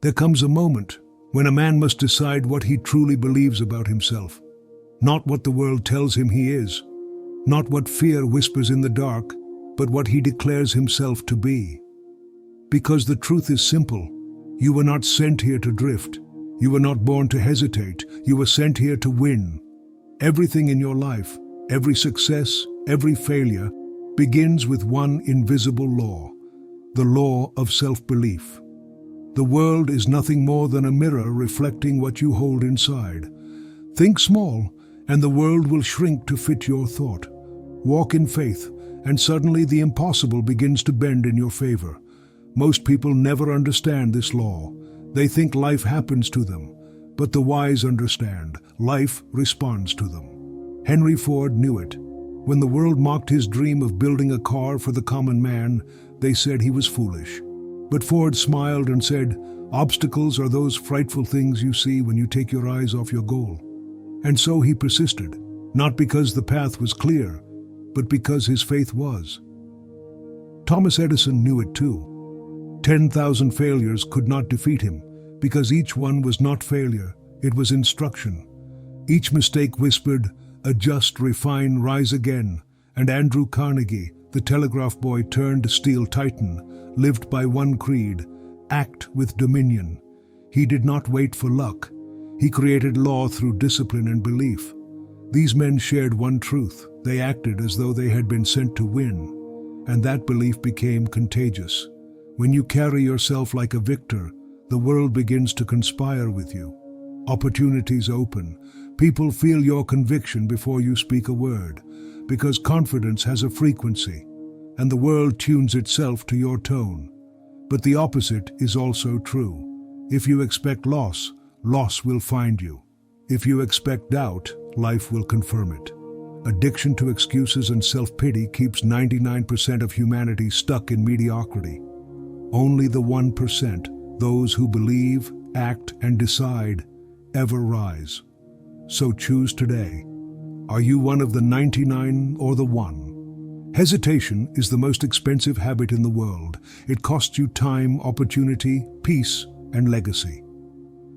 There comes a moment when a man must decide what he truly believes about himself, not what the world tells him he is, not what fear whispers in the dark, but what he declares himself to be. Because the truth is simple, you were not sent here to drift. You were not born to hesitate. You were sent here to win. Everything in your life, every success, every failure, begins with one invisible law, the law of self-belief. The world is nothing more than a mirror reflecting what you hold inside. Think small, and the world will shrink to fit your thought. Walk in faith, and suddenly the impossible begins to bend in your favor. Most people never understand this law. They think life happens to them, but the wise understand. Life responds to them. Henry Ford knew it. When the world mocked his dream of building a car for the common man, they said he was foolish. But Ford smiled and said, "Obstacles are those frightful things you see when you take your eyes off your goal." And so he persisted, not because the path was clear, but because his faith was. Thomas Edison knew it too. 10,000 failures could not defeat him, because each one was not failure, it was instruction. Each mistake whispered, "Adjust, refine, rise again." And Andrew Carnegie, the telegraph boy turned steel titan, lived by one creed: act with dominion. He did not wait for luck. He created law through discipline and belief. These men shared one truth: they acted as though they had been sent to win. And that belief became contagious. When you carry yourself like a victor, the world begins to conspire with you. Opportunities open. People feel your conviction before you speak a word, because confidence has a frequency, and the world tunes itself to your tone. But the opposite is also true. If you expect loss, loss will find you. If you expect doubt, life will confirm it. Addiction to excuses and self-pity keeps 99% of humanity stuck in mediocrity. Only the 1%, those who believe, act, and decide, ever rise. So choose today. Are you one of the 99 or the 1? Hesitation is the most expensive habit in the world. It costs you time, opportunity, peace, and legacy.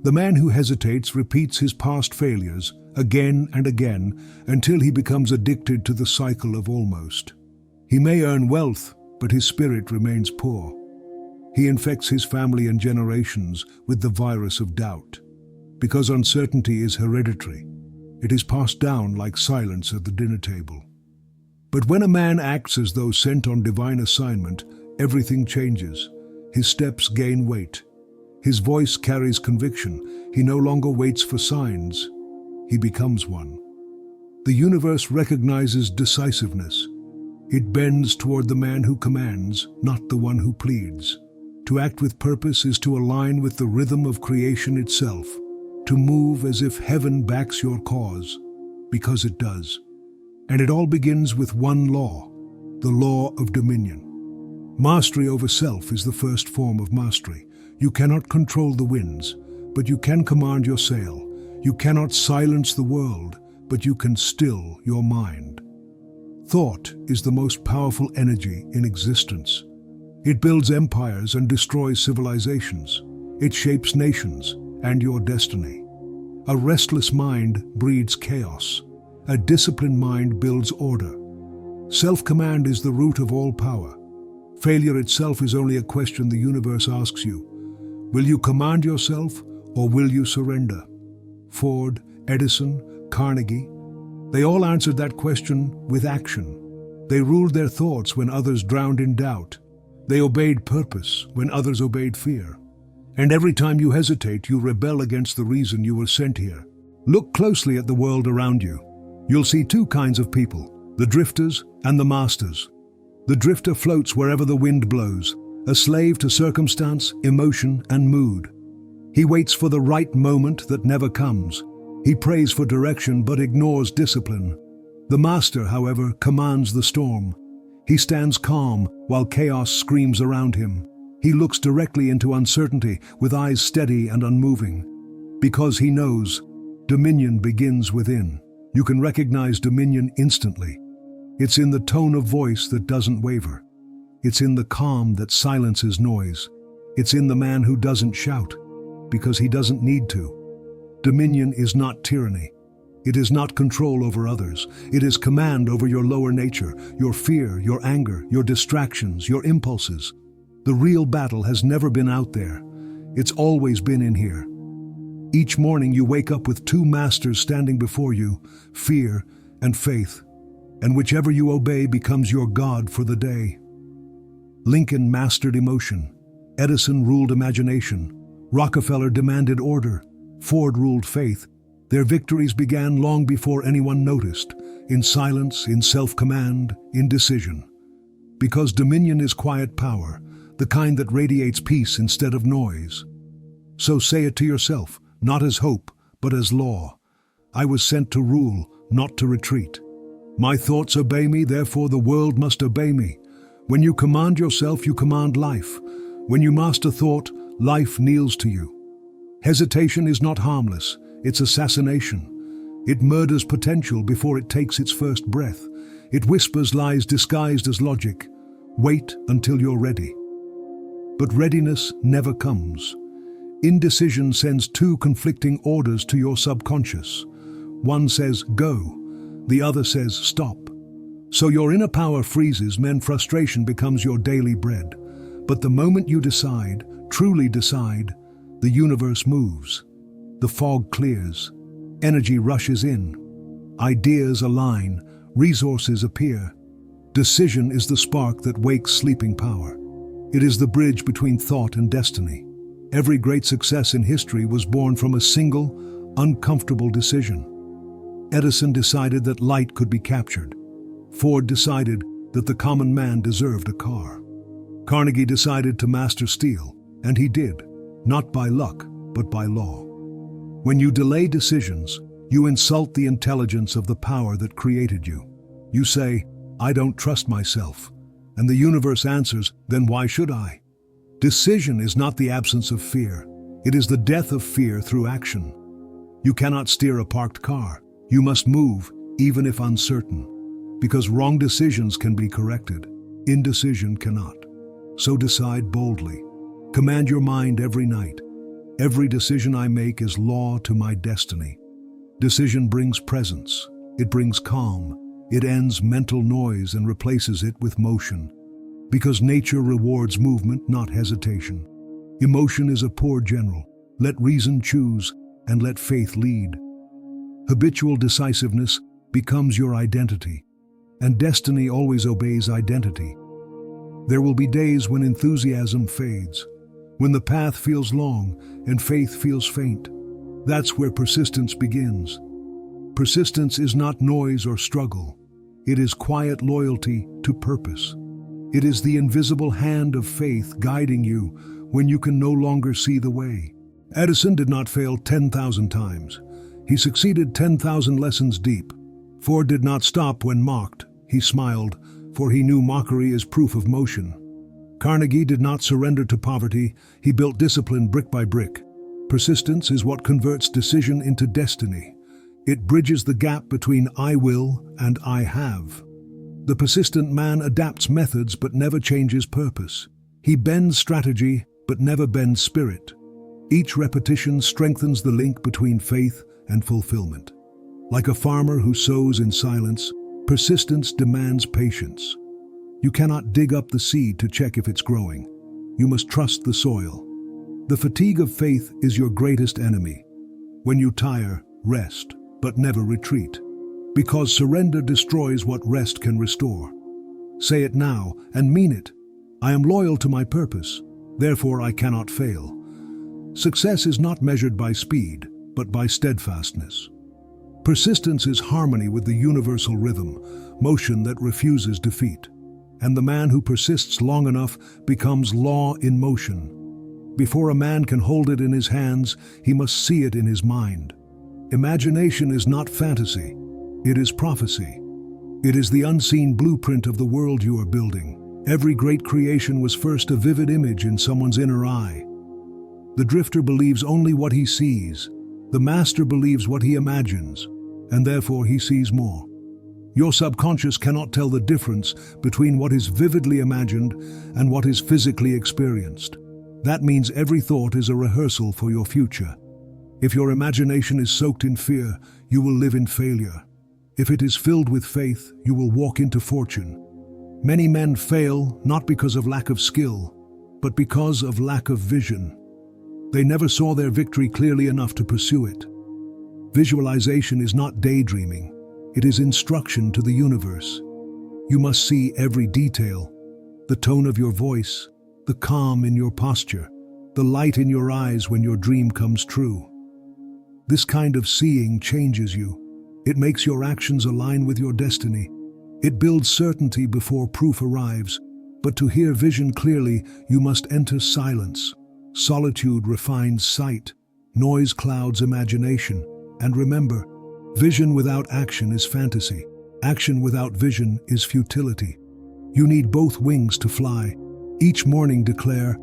The man who hesitates repeats his past failures again and again until he becomes addicted to the cycle of almost. He may earn wealth, but his spirit remains poor. He infects his family and generations with the virus of doubt. Because uncertainty is hereditary, it is passed down like silence at the dinner table. But when a man acts as though sent on divine assignment, everything changes. His steps gain weight. His voice carries conviction. He no longer waits for signs. He becomes one. The universe recognizes decisiveness. It bends toward the man who commands, not the one who pleads. To act with purpose is to align with the rhythm of creation itself, to move as if heaven backs your cause, because it does. And it all begins with one law, the law of dominion. Mastery over self is the first form of mastery. You cannot control the winds, but you can command your sail. You cannot silence the world, but you can still your mind. Thought is the most powerful energy in existence. It builds empires and destroys civilizations. It shapes nations and your destiny. A restless mind breeds chaos. A disciplined mind builds order. Self-command is the root of all power. Failure itself is only a question the universe asks you. Will you command yourself, or will you surrender? Ford, Edison, Carnegie, they all answered that question with action. They ruled their thoughts when others drowned in doubt. They obeyed purpose when others obeyed fear. And every time you hesitate, you rebel against the reason you were sent here. Look closely at the world around you. You'll see two kinds of people, the drifters and the masters. The drifter floats wherever the wind blows, a slave to circumstance, emotion, and mood. He waits for the right moment that never comes. He prays for direction but ignores discipline. The master, however, commands the storm. He stands calm while chaos screams around him. He looks directly into uncertainty with eyes steady and unmoving. Because he knows, dominion begins within. You can recognize dominion instantly. It's in the tone of voice that doesn't waver. It's in the calm that silences noise. It's in the man who doesn't shout, because he doesn't need to. Dominion is not tyranny. It is not control over others. It is command over your lower nature, your fear, your anger, your distractions, your impulses. The real battle has never been out there. It's always been in here. Each morning you wake up with two masters standing before you, fear and faith, and whichever you obey becomes your God for the day. Lincoln mastered emotion. Edison ruled imagination. Rockefeller demanded order. Ford ruled faith. Their victories began long before anyone noticed, in silence, in self-command, in decision. Because dominion is quiet power, the kind that radiates peace instead of noise. So say it to yourself, not as hope, but as law. I was sent to rule, not to retreat. My thoughts obey me, therefore the world must obey me. When you command yourself, you command life. When you master thought, life kneels to you. Hesitation is not harmless. It's assassination. It murders potential before it takes its first breath. It whispers lies disguised as logic. Wait until you're ready. But readiness never comes. Indecision sends two conflicting orders to your subconscious. One says, go. The other says, stop. So your inner power freezes, frustration becomes your daily bread. But the moment you decide, truly decide, the universe moves. The fog clears, energy rushes in, ideas align, resources appear. Decision is the spark that wakes sleeping power. It is the bridge between thought and destiny. Every great success in history was born from a single, uncomfortable decision. Edison decided that light could be captured. Ford decided that the common man deserved a car. Carnegie decided to master steel, and he did, not by luck, but by law. When you delay decisions, you insult the intelligence of the power that created you. You say, I don't trust myself. And the universe answers, then why should I? Decision is not the absence of fear. It is the death of fear through action. You cannot steer a parked car. You must move, even if uncertain. Because wrong decisions can be corrected. Indecision cannot. So decide boldly. Command your mind every night. Every decision I make is law to my destiny. Decision brings presence. It brings calm. It ends mental noise and replaces it with motion. Because nature rewards movement, not hesitation. Emotion is a poor general. Let reason choose and let faith lead. Habitual decisiveness becomes your identity, and destiny always obeys identity. There will be days when enthusiasm fades, when the path feels long and faith feels faint. That's where persistence begins. Persistence is not noise or struggle. It is quiet loyalty to purpose. It is the invisible hand of faith guiding you when you can no longer see the way. Edison did not fail 10,000 times. He succeeded 10,000 lessons deep. Ford did not stop when mocked. He smiled, for he knew mockery is proof of motion. Carnegie did not surrender to poverty. He built discipline brick by brick. Persistence is what converts decision into destiny. It bridges the gap between I will and I have. The persistent man adapts methods but never changes purpose. He bends strategy but never bends spirit. Each repetition strengthens the link between faith and fulfillment. Like a farmer who sows in silence, persistence demands patience. You cannot dig up the seed to check if it's growing. You must trust the soil. The fatigue of faith is your greatest enemy. When you tire, rest, but never retreat. Because surrender destroys what rest can restore. Say it now and mean it. I am loyal to my purpose, therefore I cannot fail. Success is not measured by speed, but by steadfastness. Persistence is harmony with the universal rhythm, motion that refuses defeat. And the man who persists long enough becomes law in motion. Before a man can hold it in his hands, he must see it in his mind. Imagination is not fantasy, it is prophecy. It is the unseen blueprint of the world you are building. Every great creation was first a vivid image in someone's inner eye. The drifter believes only what he sees. The master believes what he imagines, and therefore he sees more. Your subconscious cannot tell the difference between what is vividly imagined and what is physically experienced. That means every thought is a rehearsal for your future. If your imagination is soaked in fear, you will live in failure. If it is filled with faith, you will walk into fortune. Many men fail not because of lack of skill, but because of lack of vision. They never saw their victory clearly enough to pursue it. Visualization is not daydreaming. It is instruction to the universe. You must see every detail, the tone of your voice, the calm in your posture, the light in your eyes when your dream comes true. This kind of seeing changes you. It makes your actions align with your destiny. It builds certainty before proof arrives. But to hear vision clearly, you must enter silence. Solitude refines sight. Noise clouds imagination. And remember, vision without action is fantasy. Action without vision is futility. You need both wings to fly. Each morning declare,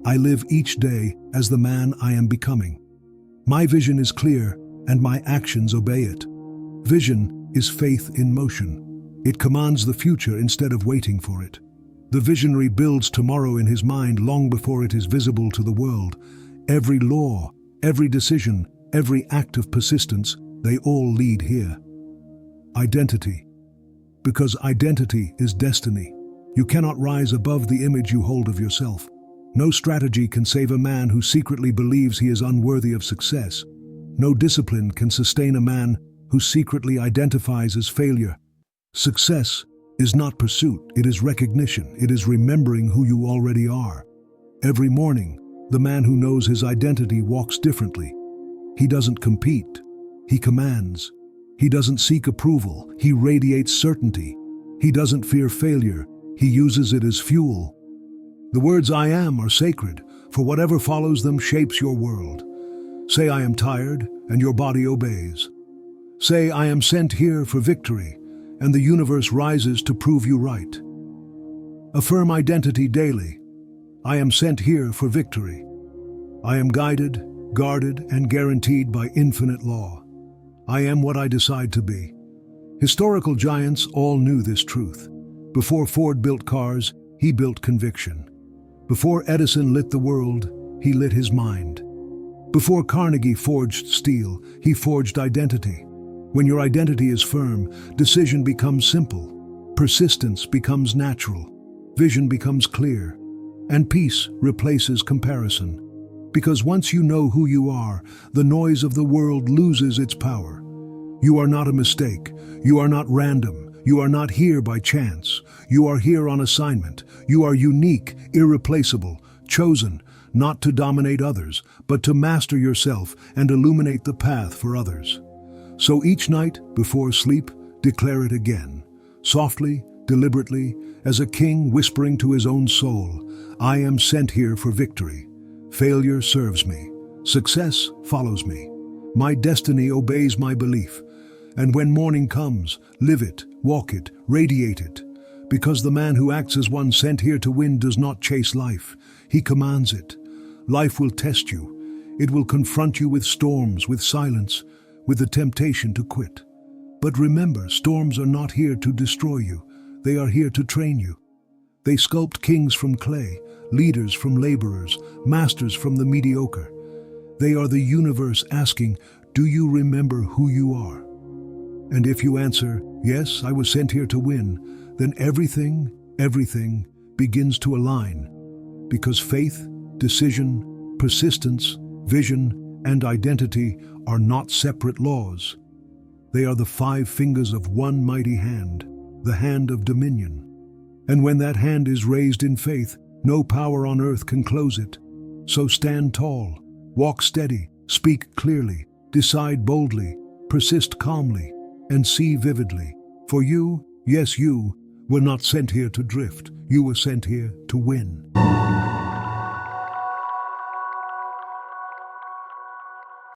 I live each day as the man I am becoming. My vision is clear, and my actions obey it. Vision is faith in motion. It commands the future instead of waiting for it. The visionary builds tomorrow in his mind long before it is visible to the world. Every law, every decision, every act of persistence, they all lead here. Identity. Because identity is destiny. You cannot rise above the image you hold of yourself. No strategy can save a man who secretly believes he is unworthy of success. No discipline can sustain a man who secretly identifies as failure. Success is not pursuit, it is recognition, it is remembering who you already are. Every morning, the man who knows his identity walks differently. He doesn't compete, he commands. He doesn't seek approval, he radiates certainty. He doesn't fear failure, he uses it as fuel. The words I am are sacred, for whatever follows them shapes your world. Say I am tired, and your body obeys. Say I am sent here for victory, and the universe rises to prove you right. Affirm identity daily. I am sent here for victory. I am guided, guarded, and guaranteed by infinite law. I am what I decide to be. Historical giants all knew this truth. Before Ford built cars, he built conviction. Before Edison lit the world, he lit his mind. Before Carnegie forged steel, he forged identity. When your identity is firm, decision becomes simple, persistence becomes natural, vision becomes clear, and peace replaces comparison. Because once you know who you are, the noise of the world loses its power. You are not a mistake, you are not random, you are not here by chance, you are here on assignment, you are unique, irreplaceable, chosen, not to dominate others, but to master yourself and illuminate the path for others. So each night, before sleep, declare it again, softly, deliberately, as a king whispering to his own soul, I am sent here for victory. Failure serves me. Success follows me. My destiny obeys my belief. And when morning comes, live it, walk it, radiate it. Because the man who acts as one sent here to win does not chase life. He commands it. Life will test you. It will confront you with storms, with silence, with the temptation to quit. But remember, storms are not here to destroy you. They are here to train you. They sculpt kings from clay, leaders from laborers, masters from the mediocre. They are the universe asking, do you remember who you are? And if you answer, yes, I was sent here to win, then everything begins to align. Because faith, decision, persistence, vision, and identity are not separate laws. They are the 5 fingers of one mighty hand, the hand of dominion. And when that hand is raised in faith, no power on earth can close it. So stand tall, walk steady, speak clearly, decide boldly, persist calmly, and see vividly. For you, yes you, were not sent here to drift. You were sent here to win.